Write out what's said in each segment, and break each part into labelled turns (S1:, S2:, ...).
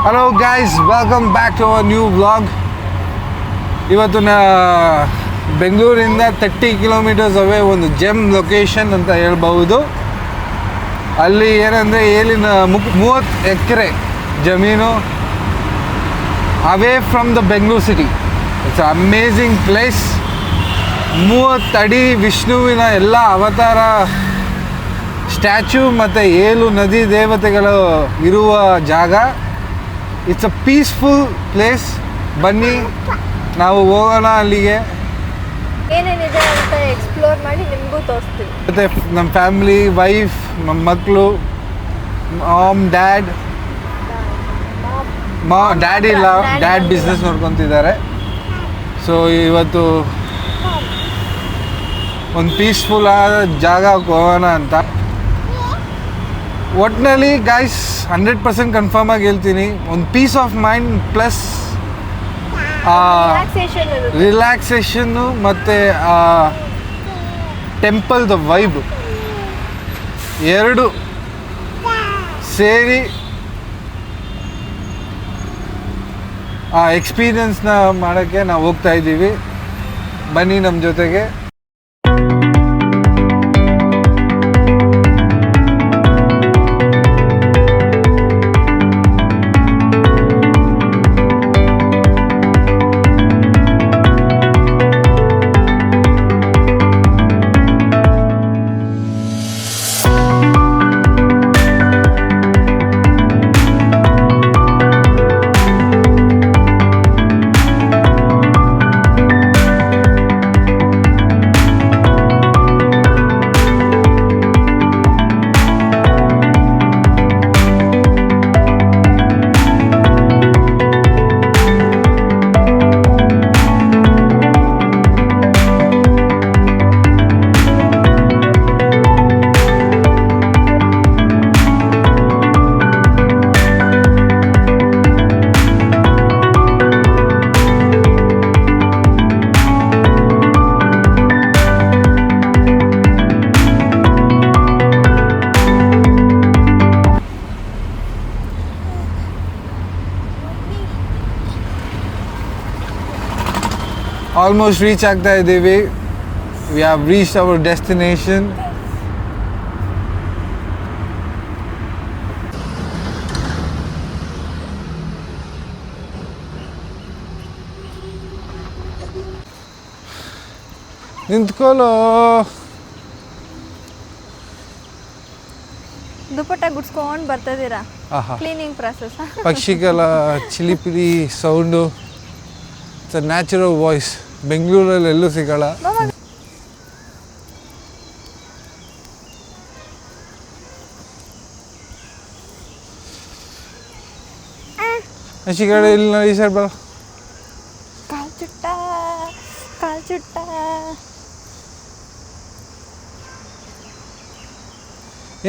S1: Hello guys, welcome back to our new vlog. ಇವತ್ತು ಬೆಂಗಳೂರಿಂದ 30 kilometres away ಒಂದು GeM location ಅಂತ ಹೇಳ್ಬಹುದು. ಅಲ್ಲಿ ಏನಂದರೆ ಏಲಿನ 30 ಎಕರೆ ಜಮೀನು away from the Bengaluru city. It's amazing place. 30 ಅಡಿ ವಿಷ್ಣುವಿನ ಎಲ್ಲ ಅವತಾರ ಸ್ಟ್ಯಾಚ್ಯೂ ಮತ್ತು ಏಳು ನದಿ ದೇವತೆಗಳು ಇರುವ ಜಾಗ. It's a peaceful place. ಬನ್ನಿ ನಾವು ಹೋಗೋಣ ಅಲ್ಲಿಗೆ.
S2: ಏನೇನಿದೆ ಅಂತ ಎಕ್ಸ್ಪ್ಲೋರ್ ಮಾಡಿ ನಿಮಗೂ ತೋರಿಸ್ತೀವಿ.
S1: ಮತ್ತು ನಮ್ಮ ಫ್ಯಾಮ್ಲಿ, ವೈಫ್, ನಮ್ಮ ಮಕ್ಕಳು, ಡ್ಯಾಡ್ ಇಲ್ಲ, ಡ್ಯಾಡ್ ಬಿಸ್ನೆಸ್ ನೋಡ್ಕೊತಿದ್ದಾರೆ. ಸೊ ಇವತ್ತು ಒಂದು ಪೀಸ್ಫುಲ್ ಆದ ಜಾಗಕ್ಕೆ ಹೋಗೋಣ ಅಂತ. ಒಟ್ಟಿನಲ್ಲಿ ಗೈಸ್ 100% ಕನ್ಫರ್ಮ್ ಆಗಿ ಹೇಳ್ತೀನಿ, ಒಂದು ಪೀಸ್ ಆಫ್ ಮೈಂಡ್ ಪ್ಲಸ್ ರಿಲ್ಯಾಕ್ಸೇಷನ್ನು ಮತ್ತು ಟೆಂಪಲ್ದ ವೈಬ್ ಎರಡು ಸೇರಿ ಆ ಎಕ್ಸ್ಪೀರಿಯನ್ಸ್ನ ಮಾಡೋಕ್ಕೆ ನಾವು ಹೋಗ್ತಾ ಇದ್ದೀವಿ. ಬನ್ನಿ ನಮ್ಮ ಜೊತೆಗೆ. ಆಲ್ಮೋಸ್ಟ್ ರೀಚ್ ಆಗ್ತಾ ಇದ್ದೀವಿ. We have reached our destination. ನಿಂತ್ಕೊಳ್ಳೋ.
S2: ದುಪ್ಪಟ್ಟ ಗುಡ್ಸ್ಕೊಂಡು ಬರ್ತಿದ್ದೀರಾ? Cleaning process.
S1: ಪಕ್ಷಿಗಳ ಚಿಲಿಪಿಲಿ sound. It's a natural voice. ಬೆಂಗಳೂರಲ್ಲಿ ಎಲ್ಲೂ ಸಿಗಲ್ಲ. ಹಸಿಗಡೆ ಇಲ್ಲಿ ಈ ಸೈಡ್ ಬರ.
S2: ಕಾಲ್ ಚುಟ್ಟ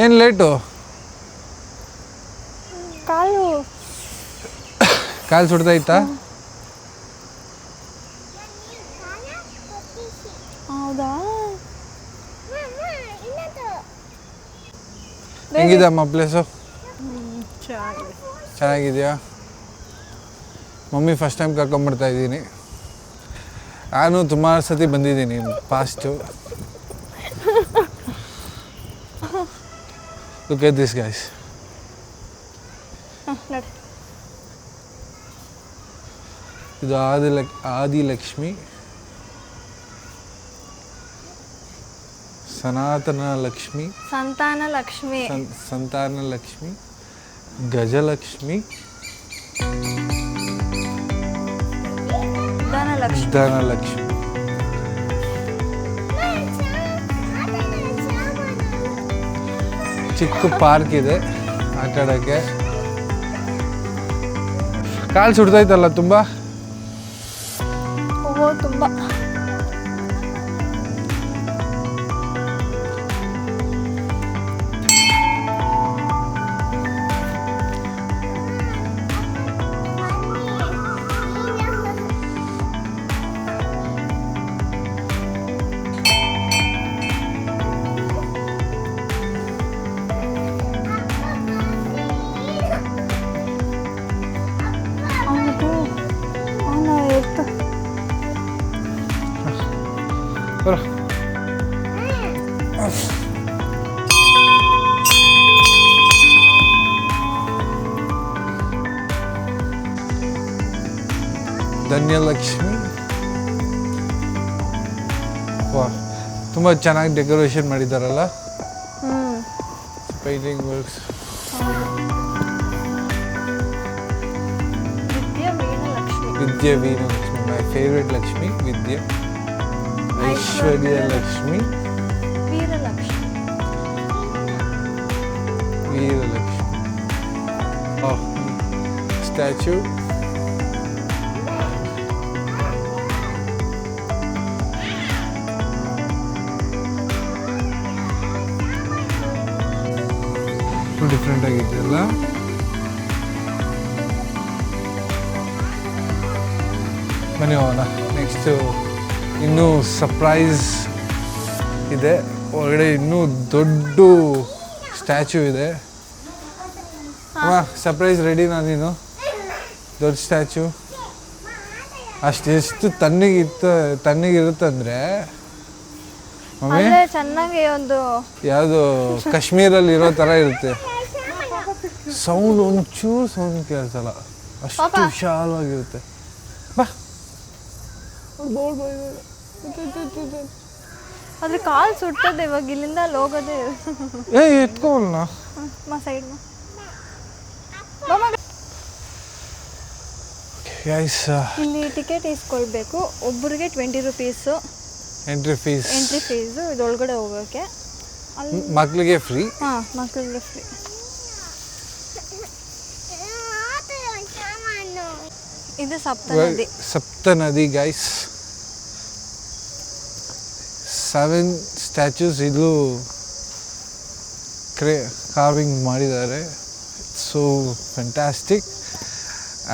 S1: ಏನು ಲೇಟು? ಕಾಲು ಸುಡ್ತಾಯ್ತಾ?
S2: ಹೌದಾ?
S1: ಹೆಂಗಿದಮ್ಮ ಪ್ಲೇಸು? ಚೆನ್ನಾಗಿದೆಯಾ? ಮಮ್ಮಿ ಫಸ್ಟ್ ಟೈಮ್ ಕರ್ಕೊಂಡ್ಬರ್ತಾ ಇದ್ದೀನಿ. ನಾನು ಸುಮಾರು ಸತಿ ಬಂದಿದ್ದೀನಿ past. Look at this guys. ಇದು ಆದಿಲಕ್ಷ್ಮಿ, ಸಂತಾನಲಕ್ಷ್ಮಿ, ಗಜಲಕ್ಷ್ಮಿ, ಧನಲಕ್ಷ್ಮಿ. ಚಿಕ್ಕ ಪಾರ್ಕ್ ಇದೆ ಆಟ ಆಡೋಕ್ಕೆ. ಕಾಲು ಸುಡ್ತೈತಲ್ಲ ತುಂಬ?
S2: ತುಂಬ.
S1: ಬರ. ಧನ್ಯಲಕ್ಷ್ಮಿ. ವಾ, ತುಂಬ ಚೆನ್ನಾಗಿ ಡೆಕೋರೇಷನ್ ಮಾಡಿದ್ದಾರಲ್ಲ. Painting works. Vidya Veeralakshmi, my favourite Lakshmi. Vidya Aishwarya Lakshmi, Veeralakshmi. Statue. Different ಆಗಿದೆಯಲ್ಲ. ಬನ್ನಿ ಹೋಗೋಣ. ನೆಕ್ಸ್ಟು ಇನ್ನೂ ಸರ್ಪ್ರೈಸ್ ಇದೆ ಹೊರಗಡೆ. ಇನ್ನೂ ದೊಡ್ಡ ಸ್ಟ್ಯಾಚ್ಯೂ ಇದೆ. ಅಮ್ಮ, ಸರ್ಪ್ರೈಸ್ ರೆಡಿನಾ ನೀನು? ದೊಡ್ಡ ಸ್ಟ್ಯಾಚ್ಯೂ ಅಷ್ಟೆಷ್ಟು ತಣ್ಣಗಿರುತ್ತಂದ್ರೆ ಮಮ್ಮಿ,
S2: ಚೆನ್ನಾಗಿ ಒಂದು
S1: ಯಾವುದು ಕಾಶ್ಮೀರಲ್ಲಿ ಇರೋ ಥರ ಇರುತ್ತೆ. ಸೌಂಡ್ ಒಂಚೂರು ಸೌಂಡ್ ಕೇಳಿಸಲ್ಲ, ಅಷ್ಟು ವಿಶಾಲವಾಗಿರುತ್ತೆ. ಬಾ.
S2: ಅದ್ರ ಕಾಲು ಸುಟ್ಟದೆ ಇವಾಗ, ಇಲ್ಲಿಂದ ಅಲ್ಲಿ ಹೋಗೋದೇ.
S1: ಎತ್ಕೊಳ್ಳ
S2: ಸೈಡ್ ಇಲ್ಲಿ ಟಿಕೆಟ್ ಇಸ್ಕೊಳ್ಬೇಕು. ಒಬ್ಬರಿಗೆ 20 ರೂಪೀಸು
S1: ಎಂಟ್ರಿ ಫೀಸು.
S2: ಇದೊಳಗಡೆ ಹೋಗೋಕ್ಕೆ.
S1: ಮಕ್ಕಳಿಗೆ ಫ್ರೀ.
S2: ಹಾಂ, ಮಕ್ಕಳಿಗೆ ಫ್ರೀ. ಇದು
S1: ಸಪ್ತನದಿ ಗೈಸ್. 7 ಸ್ಟ್ಯಾಚ್ಯೂಸ್ ಇದು ಕಾರ್ವಿಂಗ್ ಮಾಡಿದ್ದಾರೆ. So fantastic.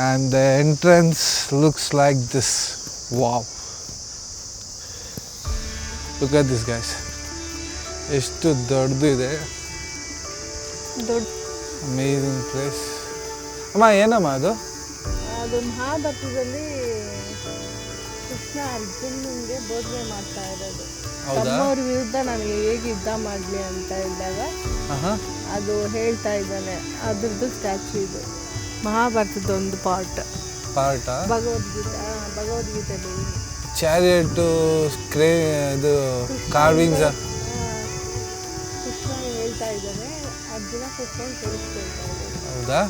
S1: And the entrance looks like this. Wow, look at this guys. ಎಷ್ಟು ದೊಡ್ಡದು ಇದೆ. Amazing place. ಅಮ್ಮ, ಏನಮ್ಮ ಅದು?
S3: ಅದು ಮಹಾಭಾರತದಲ್ಲಿ ಕೃಷ್ಣ ಅರ್ಜುನನಿಗೆ ಬೋಧನೆ ಮಾಡ್ತಾ ಇರೋದು. ತಮ್ಮವ್ರ ವಿರುದ್ಧ ನನಗೆ ಹೇಗೆ ಯುದ್ಧ ಮಾಡಲಿ ಅಂತ ಹೇಳಿದಾಗ ಅದು ಹೇಳ್ತಾ ಇದ್ದಾನೆ. ಅದ್ರದ್ದು ಸ್ಟ್ಯಾಚ್ಯೂ ಇದು. ಮಹಾಭಾರತದ ಒಂದು ಪಾರ್ಟ್. ಭಗವದ್ಗೀತೆಯಲ್ಲಿ
S1: ಚಾರಿಯಟ್ ಇದು ಕಾರ್ವಿಂಗ್ಸ್.
S3: ಕೃಷ್ಣ ಹೇಳ್ತಾ ಇದ್ದಾನೆ, ಅರ್ಜುನ ಕೂತ್ಕೊಂಡು ಕೇಳಿಸ್ಕೊಳ್ತಾ ಇದ್ದಾನೆ.
S1: ಹೌದಾ?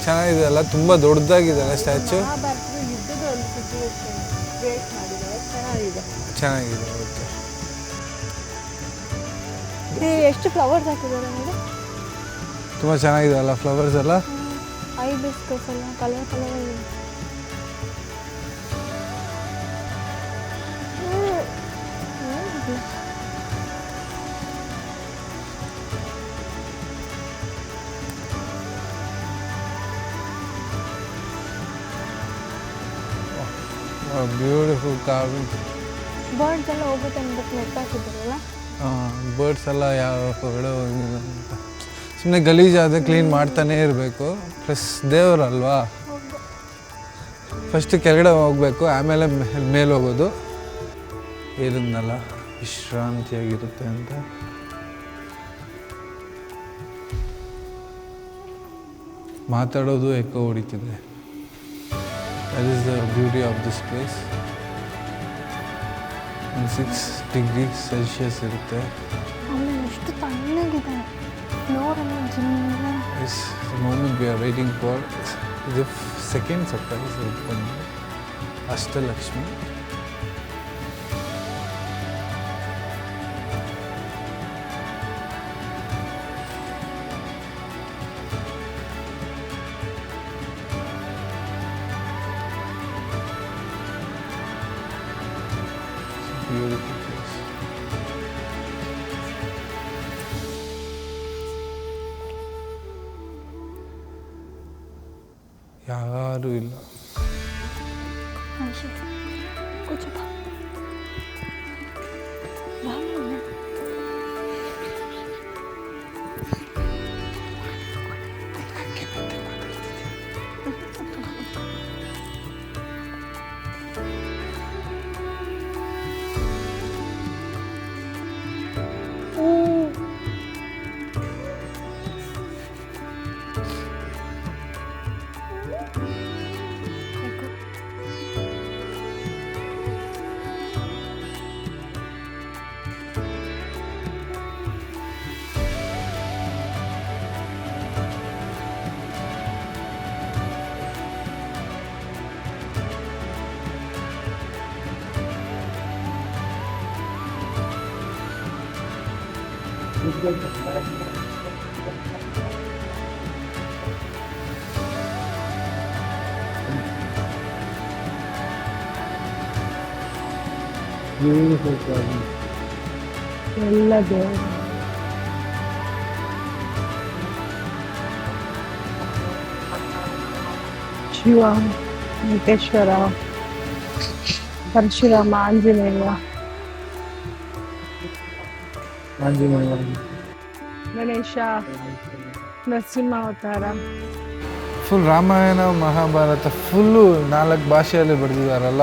S1: ಚೆನ್ನಾಗಿದೆ ಅಲ್ಲ, ತುಂಬ ದೊಡ್ಡದಾಗಿದೆಲ್ಲ ಸ್ಟ್ಯಾಚ್ಯೂ.
S3: ಮಹಾಭಾರತದ ಯುದ್ಧದ ಒಂದು ಸಿಚುವೇಶನ್ ಕ್ರಿಯೇಟ್ ಮಾಡಿದ್ದಾರೆ.
S1: ಚೆನ್ನಾಗಿದೆ. ಓಕೆ,
S2: ಎಷ್ಟು ಫ್ಲವರ್ಸ್ ಹಾಕಿದ್ದಾರೆ ನೋಡಿ.
S1: ತುಂಬ ಚೆನ್ನಾಗಿದೆ ಅಲ್ಲ ಫ್ಲವರ್ಸ್ ಎಲ್ಲ.
S2: ಹೈಬಿಸ್ಕಸ್ ಎಲ್ಲ colour colour.
S1: Beautiful carving.
S2: Birds ಎಲ್ಲ ಹೋಗುತ್ತೆ ಅಂದ್ಬಿಟ್ಟು ನೆಟ್ ಹಾಕಿದ್ದಾರಲ್ಲ.
S1: ಬರ್ಡ್ಸ್ ಎಲ್ಲ ಯಾವ ಹೊರಗಡೆ ಹೋಗಿಲ್ಲ ಅಂತ ಸುಮ್ಮನೆ ಗಲೀಜಾದರೆ ಕ್ಲೀನ್ ಮಾಡ್ತಾನೇ ಇರಬೇಕು. ಪ್ಲಸ್ ದೇವರಲ್ವಾ, ಫಸ್ಟ್ ಕೆಳಗಡೆ ಹೋಗಬೇಕು, ಆಮೇಲೆ ಮೇಲೆ ಹೋಗೋದು. ಹೇಳಿದ್ನಲ್ಲ ವಿಶ್ರಾಂತಿಯಾಗಿರುತ್ತೆ ಅಂತ. ಮಾತಾಡೋದು ಎಕೋ ಹೊಡಿತಿದೆ. That is the beauty of this place. 6 degree Celsius ಇರುತ್ತೆ.
S2: ಆಮೇಲೆ ಎಷ್ಟು ತಣ್ಣಗಿದೆ ಫ್ಲೋರೆಲ್ಲ.
S1: Yes, the moment we are waiting for the second surprise open. Ashtalakshmi. Beautiful place. ಯಾರೂ ಇಲ್ಲ.
S2: ಕೂಚಪ್ಪ.
S3: ಎಲ್ಲ ದೇವರು ಶಿವ, ವೆಂಕಟೇಶ್ವರ, ಪರಶುರಾಮ, ಆಂಜನೇಯ, ಗಣೇಶ, ನರಸಿಂಹಾವತಾರ.
S1: ಫುಲ್ ರಾಮಾಯಣ ಮಹಾಭಾರತ ಫುಲ್ಲು 4 ಭಾಷೆಯಲ್ಲಿ ಬರೆದಿದ್ದಾರಲ್ಲ.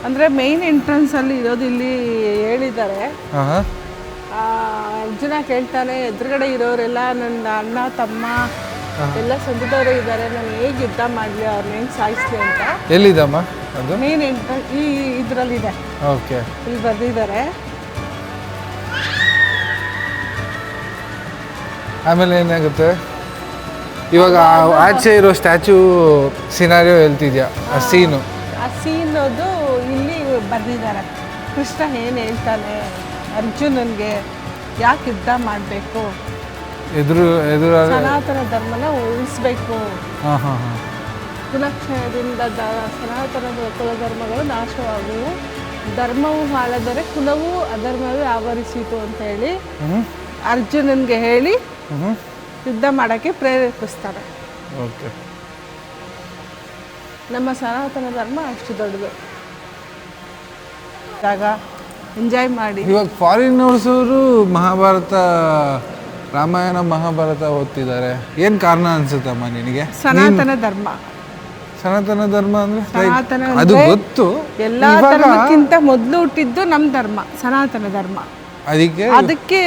S3: ಅಂದರೆ ಮೇಯ್ನ್ ಎಂಟ್ರೆನ್ಸಲ್ಲಿ ಇರೋದು ಇಲ್ಲಿ ಹೇಳಿದ್ದಾರೆ.
S1: ಹಾಂ
S3: ಅರ್ಜುನ ಕೇಳ್ತಾನೆ, ಎದುರುಗಡೆ ಇರೋರೆಲ್ಲ ನನ್ನ ಅಣ್ಣ ತಮ್ಮ ಎಲ್ಲ ಸ್ವಂತದವರೇ ಇದ್ದಾರೆ, ನಾನು ಹೇಗೆ ಯುದ್ಧ ಮಾಡಲಿ, ಅವ್ರನ್ನ ಹೆಂಗೆ ಸಾಯಿಸ್ಲಿ ಅಂತ.
S1: ಎಲ್ಲಿದಮ್ಮ ಅದು?
S3: ಮೇನ್ ಎಂಟ್ರೆನ್ಸ್ ಈ ಇದರಲ್ಲಿದೆ,
S1: ಓಕೆ.
S3: ಇಲ್ಲಿ ಬರೆದಿದ್ದಾರೆ.
S1: ಆಮೇಲೆ ಏನಾಗುತ್ತೆ ಇವಾಗ ಆಚೆ ಇರೋ ಸ್ಟ್ಯಾಚು ಸಿನಾರಿಯೋ ಹೇಳ್ತಿದ್ಯಾ, ಆ ಸೀನು?
S3: ಆ ಸೀನದು ಇಲ್ಲಿ ಬರೆದಿದ್ದಾರೆ. ಕೃಷ್ಣ ಏನು ಹೇಳ್ತಾನೆ ಅರ್ಜುನನ್ಗೆ, ಯಾಕೆ ಯುದ್ಧ ಮಾಡಬೇಕು,
S1: ಎದುರು
S3: ಸನಾತನ ಧರ್ಮನ ಉಳಿಸ್ಬೇಕು,
S1: ಹಾಂ ಹಾಂ ಹಾಂ,
S3: ಕುಲಕ್ಷಯದಿಂದ ಸನಾತನ ಕುಲಧರ್ಮಗಳು ನಾಶವಾಗುವು, ಧರ್ಮವು ಹಾಳಾದರೆ ಕುಲವು ಅಧರ್ಮವೇ ಆವರಿಸಿತು ಅಂತ ಹೇಳಿ ಅರ್ಜುನನ್ಗೆ ಹೇಳಿ ಯುದ್ಧ ಮಾಡೋಕ್ಕೆ ಪ್ರೇರೇಪಿಸ್ತಾರೆ.
S1: ಓಕೆ.
S3: ನಮ್ಮ ಸನಾತನ ಧರ್ಮ ಅಷ್ಟು ದೊಡ್ಡದು. ಜಾಗ ಎಂಜಾಯ್ ಮಾಡಿ.
S1: ಇವಾಗ ಫಾರಿನರ್ಸವರು ಮಹಾಭಾರತ, ರಾಮಾಯಣ ಮಹಾಭಾರತ ಓದ್ತಿದ್ದಾರೆ, ಏನು ಕಾರಣ ಅನ್ಸುತ್ತಮ್ಮ ನಿನಗೆ?
S3: ಸನಾತನ ಧರ್ಮ.
S1: ಸನಾತನ ಧರ್ಮ ಅಂದ್ರೆ
S3: ಸನಾತನ
S1: ಅದು ಗೊತ್ತು.
S3: ಎಲ್ಲ ಧರ್ಮಕ್ಕಿಂತ ಮೊದಲು ಹುಟ್ಟಿದ್ದು ನಮ್ಮ ಧರ್ಮ, ಸನಾತನ ಧರ್ಮ. ಅದಕ್ಕೆ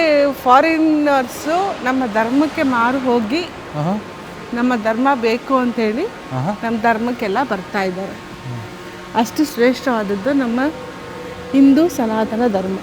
S3: ಫಾರಿನರ್ಸು ನಮ್ಮ ಧರ್ಮಕ್ಕೆ ಮಾರು ಹೋಗಿ ನಮ್ಮ ಧರ್ಮ ಬೇಕು ಅಂತೇಳಿ ನಮ್ಮ ಧರ್ಮಕ್ಕೆಲ್ಲ ಬರ್ತಾ ಇದ್ದಾರೆ. ಅಷ್ಟು ಶ್ರೇಷ್ಠವಾದದ್ದು ನಮ್ಮ ಹಿಂದೂ ಸನಾತನ ಧರ್ಮ.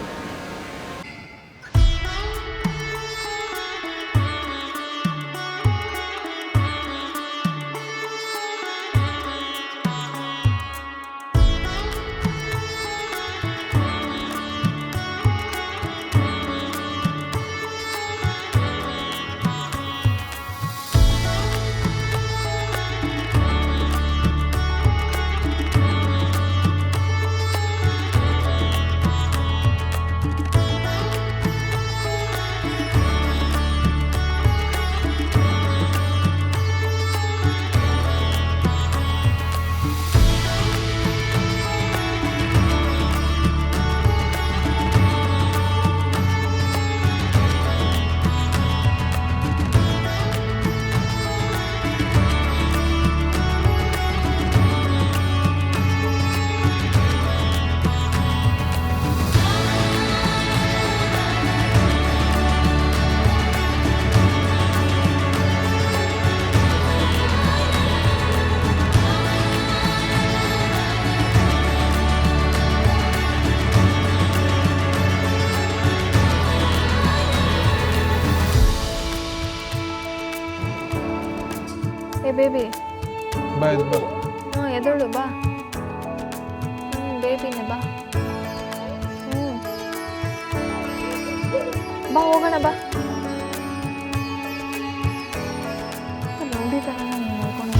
S2: ಬೇಬಿ
S1: ಬಾ
S2: ಎದಳು ಬಾ. ಬೇಬಿನೇ ಬಾ. ಬಾ ಹೋಗೋಣ ಬಾ. ನೋಡಿ ತರ ನೋಡ್ಕೊಂಡು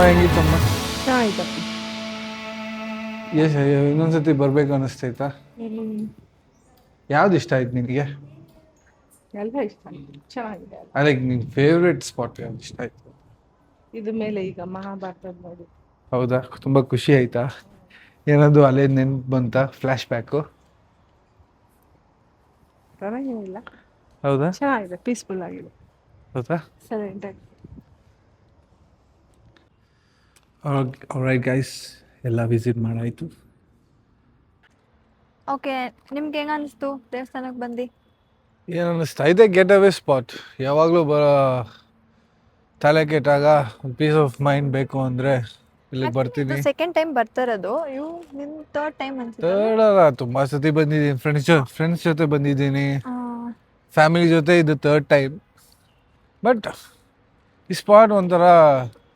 S1: ಹೆಂಗಿತ್ತಮ್ಮ?
S3: ಚೆನ್ನಾಗಿತ್ತು.
S1: ಇನ್ನೊಂದ್ಸತಿ ಬರ್ಬೇಕು ಅನಿಸ್ತೈತಾ? ಯಾವ್ದು ಇಷ್ಟ ಆಯ್ತು ನಿನಗೆ?
S3: ಎಲ್ಲ ಇಷ್ಟ ಚೆನ್ನಾಗಿದೆ.
S1: ಲೈಕ್ ನಿನ್ ಫೇವ್ರೆಟ್ ಸ್ಪಾಟ್ ಯಾವ್ದು ಇಷ್ಟ ಆಯ್ತು?
S3: ಇದು ಮೇಲೆ ಈಗ ಮಹಾಭಾರತ ನೋಡಿ.
S1: ಹೌದಾ? ತುಂಬ ಖುಷಿ ಆಯ್ತಾ? ಏನಾದ್ರು ಅಲ್ಲೇ ನೆನ್ಪು ಬಂತಾ? Flash back?
S3: ಪರವಾಗಿಲ್ಲ.
S1: ಹೌದಾ?
S3: ಚೆನ್ನಾಗಿದೆ, ಪೀಸ್ಫುಲ್ ಆಗಿದೆ.
S1: ಹೌದಾ?
S3: ಸೈಲೆಂಟ್ ಆಗಿ.
S1: ರೈಟ್ ಗೈಸ್, ಎಲ್ಲ ವಿಸಿಟ್ ಮಾಡಾಯಿತು.
S2: ಓಕೆ, ನಿಮ್ಗೆ ಹೆಂಗ ಅನಿಸ್ತು ದೇವಸ್ಥಾನಕ್ಕೆ ಬಂದು?
S1: ಏನು ಅನ್ನಿಸ್ತಾ ಇದೆ, ಗೆಟ್ ಅವೇ ಸ್ಪಾಟ್. ಯಾವಾಗಲೂ ತಲೆ ಕೆಟ್ಟಾಗ ಒಂದು ಪೀಸ್ ಆಫ್ ಮೈಂಡ್ ಬೇಕು ಅಂದರೆ ಇಲ್ಲಿಗೆ ಬರ್ತೀನಿ.
S2: ಸೆಕೆಂಡ್ ಟೈಮ್ ಬರ್ತಾರದು, ಇವು ನಿಮ್ ಥರ್ಡ್ ಟೈಮ್ ಅನ್ಸುತ್ತೆ.
S1: ಥರ್ಡ್ ಅಲ್ಲ, ತುಂಬ ಸತಿ ಬಂದಿದ್ದೀನಿ. ಫ್ರೆಂಡ್ಸ್ ಜೊತೆ ಬಂದಿದ್ದೀನಿ, ಫ್ಯಾಮಿಲಿ ಜೊತೆ ಇದು ಥರ್ಡ್ ಟೈಮ್. ಬಟ್ ಈ ಸ್ಪಾಟ್ ಒಂಥರ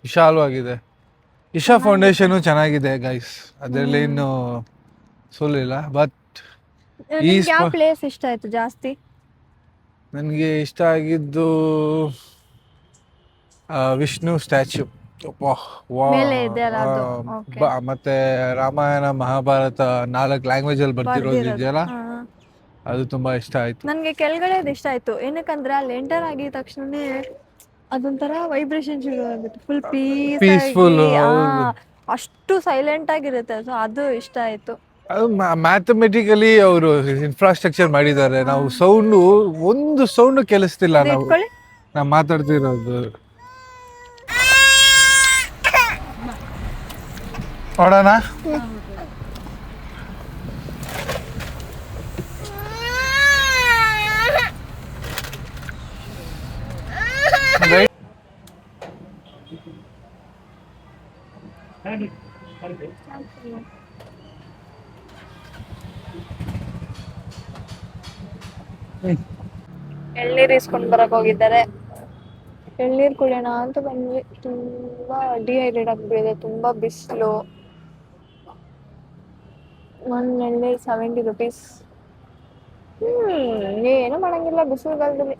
S1: ವಿಶಾಲವಾಗಿದೆ. ಇಶಾ ಫೌಂಡೇಶನು ಚೆನ್ನಾಗಿದೆ ಗೈಸ್, ಅದರಲ್ಲಿ ಏನು ಸೋಲಿಲ್ಲ. ಬಟ್
S2: ಯಾವ ಪ್ಲೇಸ್ ಇಷ್ಟ ಆಯ್ತು ಜಾಸ್ತಿ?
S1: ನನಗೆ ಇಷ್ಟ ಆಗಿದ್ದು ವಿಷ್ಣು ಸ್ಟ್ಯಾಚ್ಯೂ.
S2: ಮೇಲೆ ಇದೆ ಅಲ್ಲ ಅದು. Okay.
S1: ಮತ್ತೆ ರಾಮಾಯಣ ಮಹಾಭಾರತ 4 ಲ್ಯಾಂಗ್ವೇಜಲ್ಲಿ ಬರ್ತಿರೋದು ಇದೆಯಲ್ಲ, ಅದು ತುಂಬಾ ಇಷ್ಟ ಆಯ್ತು.
S2: ನನಗೆ ಕೆಳಗಡೆ ಇಷ್ಟ ಆಯ್ತು, ಏನಕ್ಕಂದ್ರೆ ಅಲ್ಲಿ ಎಂಟರ್ ಆಗಿದ ತಕ್ಷಣನೇ ಅದೊಂಥರ ವೈಬ್ರೇಷನ್ ಶುರು ಆಗುತ್ತೆ, ಫುಲ್
S1: Peaceful,
S2: ಅಷ್ಟು ಸೈಲೆಂಟ್ ಆಗಿರುತ್ತೆ. ಸೊ ಅದು ಇಷ್ಟ ಆಯ್ತು.
S1: ಅದು ಮ್ಯಾಥಮೆಟಿಕಲಿ ಅವರು ಇನ್ಫ್ರಾಸ್ಟ್ರಕ್ಚರ್ ಮಾಡಿದ್ದಾರೆ. ನಾವು ಒಂದು ಸೌಂಡ್ ಕೇಳಿಸ್ತಿಲ್ಲ, ನಾವು ಮಾತಾಡ್ತಿರೋದು. ನೋಡೋಣ.
S2: ಎಳ್ನೀರು ಇಸ್ಕೊಂಡ್ ಬರಕ್ ಹೋಗಿದ್ದಾರೆ. ಎಳ್ನೀರು ಕುಡಿಯೋಣ ಅಂತ ಬಂದ್ವಿ. ತುಂಬಾ ಡಿಹೈಡ್ರೇಟ್ ಆಗ್ಬಿಟ್ಟಿದೆ, ತುಂಬಾ ಬಿಸಿಲು. ಒಂದು ಎಳ್ನೀರು 70 rupees. ಏನು ಮಾಡಂಗಿಲ್ಲ ಬಿಸಿಲುಗಾಲದಲ್ಲಿ.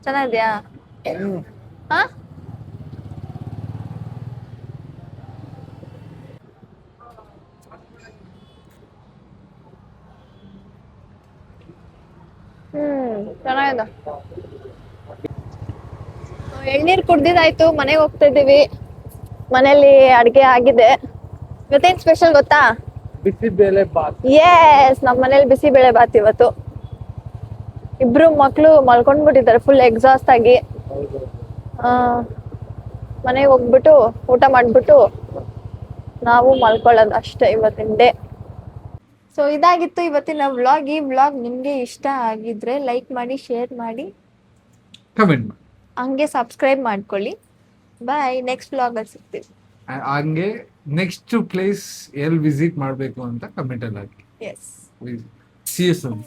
S2: ಚೆನ್ನಾಗಿದ್ಯಾ? ಹಾ, ಚೆನ್ನಾಗಿದೆ. ಎಳ್ನೀರು ಕುಡ್ದಿದ್ದಾಯ್ತು, ಮನೆಗೆ ಹೋಗ್ತಾ ಇದೀವಿ. ಮನೇಲಿ ಅಡ್ಗೆ ಆಗಿದೆ. ಇವತ್ತೇನ್ ಸ್ಪೆಷಲ್ ಗೊತ್ತಾ?
S1: ಬಿಸಿಬೇಳೆ ಬಾತ್.
S2: ಎಸ್, ನಮ್ಮ ಮನೇಲಿ ಬಿಸಿಬೇಳೆ ಬಾತ್ ಇವತ್ತು. ಇಬ್ರು ಮಕ್ಳು ಮಲ್ಕೊಂಡ್ಬಿಟ್ಟಿದ್ದಾರೆ ಫುಲ್ ಎಕ್ಸಾಸ್ಟ್ ಆಗಿ. ಮನೆಗೆ ಹೋಗ್ಬಿಟ್ಟು ಊಟ ಮಾಡ್ಬಿಟ್ಟು ನಾವು ಮಲ್ಕೊಳ್ಳೋದು ಅಷ್ಟೇ ಇವತ್ತಿನ ಡೇ. ಸೊ ಇದಾಗಿತ್ತು ಇವತ್ತಿನ ವ್ಲಾಗ್. ಈ ವ್ಲಾಗ್ ನಿಮಗೆ ಇಷ್ಟ ಆಗಿದ್ರೆ ಲೈಕ್ ಮಾಡಿ, ಶೇರ್ ಮಾಡಿ,
S1: ಕಮೆಂಟ್ ಮಾಡಿ,
S2: ಹಂಗೆ ಸಬ್ಸ್ಕ್ರೈಬ್ ಮಾಡ್ಕೊಳ್ಳಿ. ಬಾಯ್, ನೆಕ್ಸ್ಟ್ ವ್ಲಾಗಲ್ಲಿ ಸಿಗ್ತೀವಿ.
S1: ಹಂಗೆ ನೆಕ್ಸ್ಟ್ ಪ್ಲೇಸ್ ಎಲ್ಲಿ ವಿಸಿಟ್ ಮಾಡಬೇಕು ಅಂತ ಕಮೆಂಟ್ ಅಲ್ಲಿ ಹಾಕಿ.
S2: Yes,
S1: See you soon.